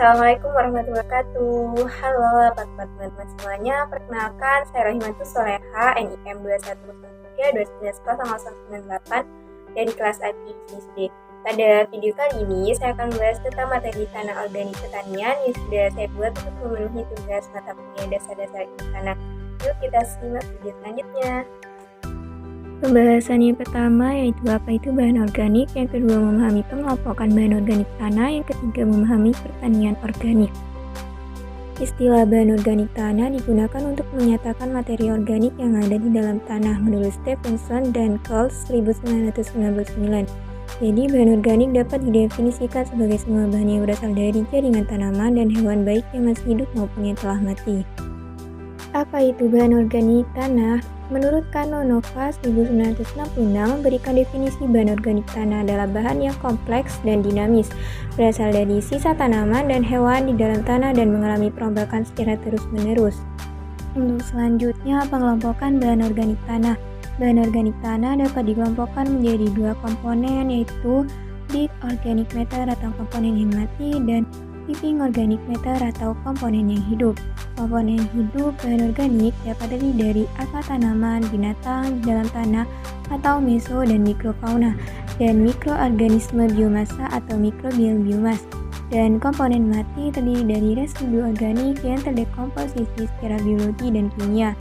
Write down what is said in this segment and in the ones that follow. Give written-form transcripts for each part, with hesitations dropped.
Assalamualaikum warahmatullahi wabarakatuh. Halo, apa kabar teman-teman semuanya? Perkenalkan, saya Rahimatus Soleha, NIM 2103-2998 dari kelas API SD. Pada video kali ini, saya akan membahas tentang materi tanah organik pertanian yang sudah saya buat untuk memenuhi tugas mata kuliah dasar-dasar ilmu tanah. Yuk kita simak video selanjutnya. Pembahasan yang pertama yaitu apa itu bahan organik, yang kedua memahami pengelompokan bahan organik tanah, yang ketiga memahami pertanian organik. Istilah bahan organik tanah digunakan untuk menyatakan materi organik yang ada di dalam tanah menurut Stephenson dan Coles 1999. Jadi bahan organik dapat didefinisikan sebagai semua bahan yang berasal dari jaringan tanaman dan hewan baik yang masih hidup maupun yang telah mati. Apa itu bahan organik tanah? Menurut Kanonova 1966 memberikan definisi bahan organik tanah adalah bahan yang kompleks dan dinamis, berasal dari sisa tanaman dan hewan di dalam tanah dan mengalami perombakan secara terus-menerus. Untuk selanjutnya, pengelompokan bahan organik tanah. Bahan organik tanah dapat dikelompokkan menjadi dua komponen, yaitu dead organic matter atau komponen yang mati dan living organic matter atau komponen yang hidup. Komponen hidup bahan organik dapat terdiri dari akar tanaman, binatang di dalam tanah atau meso dan mikrofauna, dan mikroorganisme biomasa atau mikrobial biomas. Dan komponen mati terdiri dari residu organik yang terdekomposisi secara biologi dan kimia.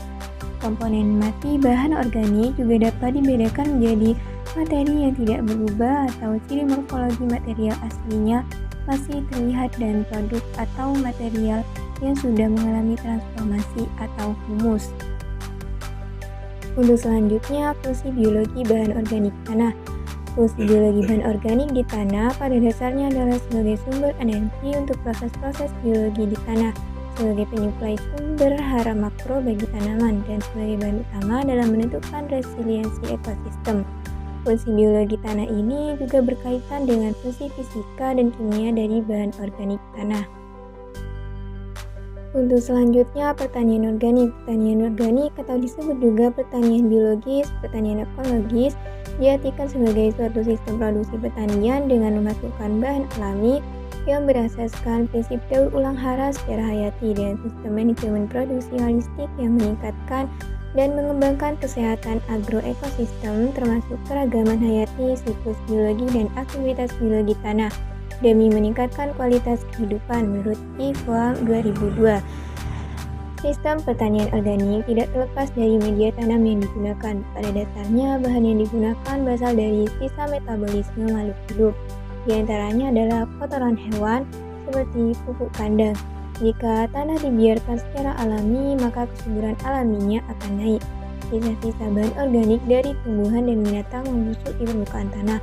Komponen mati bahan organik juga dapat dibedakan menjadi materi yang tidak berubah atau ciri morfologi material aslinya masih terlihat dan produk atau material yang sudah mengalami transformasi atau humus. Untuk selanjutnya, fungsi biologi bahan organik tanah. Fungsi biologi bahan organik di tanah pada dasarnya adalah sebagai sumber energi untuk proses-proses biologi di tanah, sebagai penyuplai sumber hara makro bagi tanaman, dan sebagai bahan utama dalam menentukan resiliensi ekosistem. Fungsi biologi tanah ini juga berkaitan dengan fungsi fisika dan kimia dari bahan organik tanah. Untuk selanjutnya, pertanian organik. Pertanian organik atau disebut juga pertanian biologis, pertanian ekologis, diartikan sebagai suatu sistem produksi pertanian dengan memasukkan bahan alami yang berasaskan prinsip daur ulang hara secara hayati dengan sistem manajemen produksi holistik yang meningkatkan dan mengembangkan kesehatan agroekosistem termasuk keragaman hayati, siklus biologi, dan aktivitas biologi tanah demi meningkatkan kualitas kehidupan menurut IFOAM 2002. Sistem pertanian organik tidak terlepas dari media tanam yang digunakan. Pada dasarnya, bahan yang digunakan berasal dari sisa metabolisme makhluk hidup. Di antaranya adalah kotoran hewan seperti pupuk kandang. Jika tanah dibiarkan secara alami, maka kesuburan alaminya akan naik. Sisa-sisa bahan organik dari tumbuhan dan binatang membusuk di permukaan tanah.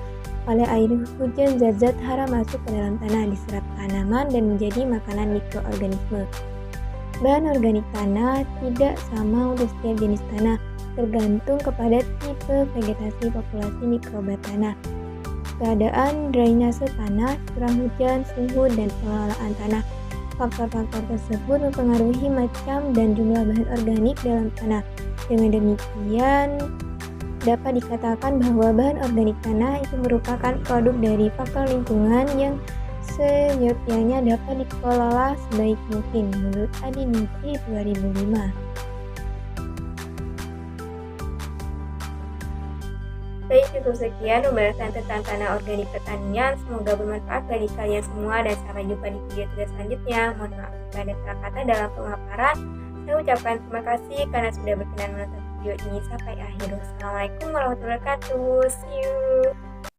Oleh air hujan, zat-zat hara masuk ke dalam tanah, diserap tanaman dan menjadi makanan mikroorganisme. Bahan organik tanah tidak sama untuk setiap jenis tanah, tergantung kepada tipe vegetasi populasi mikroba tanah, keadaan drainase tanah, curah hujan, suhu, dan pengelolaan tanah. Faktor-faktor tersebut mempengaruhi macam dan jumlah bahan organik dalam tanah. Dengan demikian, dapat dikatakan bahwa bahan organik tanah itu merupakan produk dari faktor lingkungan yang seyogyanya dapat dikelola sebaik mungkin menurut Adi Niti 2005. Baik, cukup sekian pembahasan tentang tanah organik pertanian. Semoga bermanfaat bagi kalian semua dan sampai jumpa di video tugas selanjutnya. Mohon maaf jika ada salah kata dalam pemaparan. Saya ucapkan terima kasih karena sudah berkenan menonton video ini sampai akhir. Wassalamualaikum warahmatullahi wabarakatuh. See you.